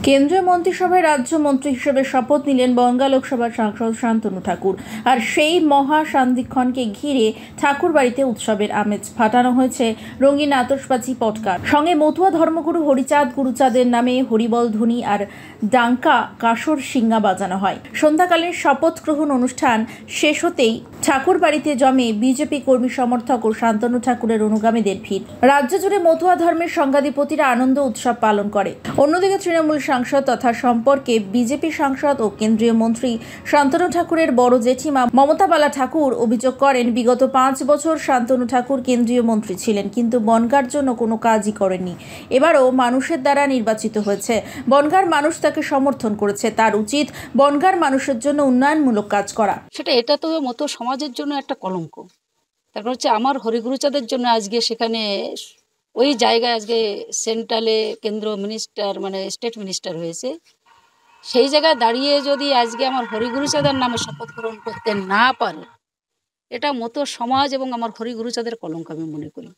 কেন্দ্রীয় মন্ত্রিসভায় রাজ্যমন্ত্রী হিসেবে শপথ নিলেন বনগাঁ লোকসভার সাংসদ শান্তনু ঠাকুর। আর সেই মহা সান্ধিক্ষণকে ঘিরে ঠাকুরবাড়িতে উৎসবের আমেজ ফাটানো হয়েছে রঙিন আতশবাজি পটকার সঙ্গে মতুয়া ধর্মগুরু হরিচাঁদ গুরুচাঁদের নামে হরিবল ধ্বনি আর ডাঙ্কা কাসর সিঙ্গা বাজানো হয়। সন্ধ্যাকালীন শপথ গ্রহণ অনুষ্ঠান শেষ হতেই ঠাকুরবাড়িতে জমে বিজেপি কর্মী সমর্থক ও শান্তনু ঠাকুরের অনুগামীদের ভিড়। রাজ্য জুড়ে মতুয়া ধর্মের সংঘাধিপতিরা আনন্দ উৎসব পালন করে। অন্যদিকে তৃণমূল সাংসদ তথা সম্পর্কে বিজেপি সাংসদ ও কেন্দ্রীয় মন্ত্রী শান্তনু ঠাকুরের বড় জেঠিমা মমতা বালা ঠাকুর অভিযোগ করেন, বিগত 5 বছর শান্তনু ঠাকুর কেন্দ্রীয় মন্ত্রী ছিলেন, কিন্তু বনগাঁর জন্য কোনো কাজই করেননি। এবারও মানুষের দ্বারা নির্বাচিত হয়েছে, বনগাঁর মানুষ তাকে সমর্থন করেছে, তার উচিত বনগাঁর মানুষের জন্য উন্নয়নমূলক কাজ করা। এটা তো মতো সমাজের জন্য একটা কলঙ্ক। তারপর হচ্ছে আমার হরিগুরুচাঁদের জন্য আজকে সেখানে ওই জায়গায় আজকে সেন্ট্রালে কেন্দ্র মিনিস্টার মানে স্টেট মিনিস্টার হয়েছে, সেই জায়গায় দাঁড়িয়ে যদি আজকে আমার হরিগুরুচাঁদের নামে শপথ গ্রহণ করতে না পারে, এটা মতো সমাজ এবং আমার হরিগুরুচাঁদের কলঙ্ক আমি মনে করি।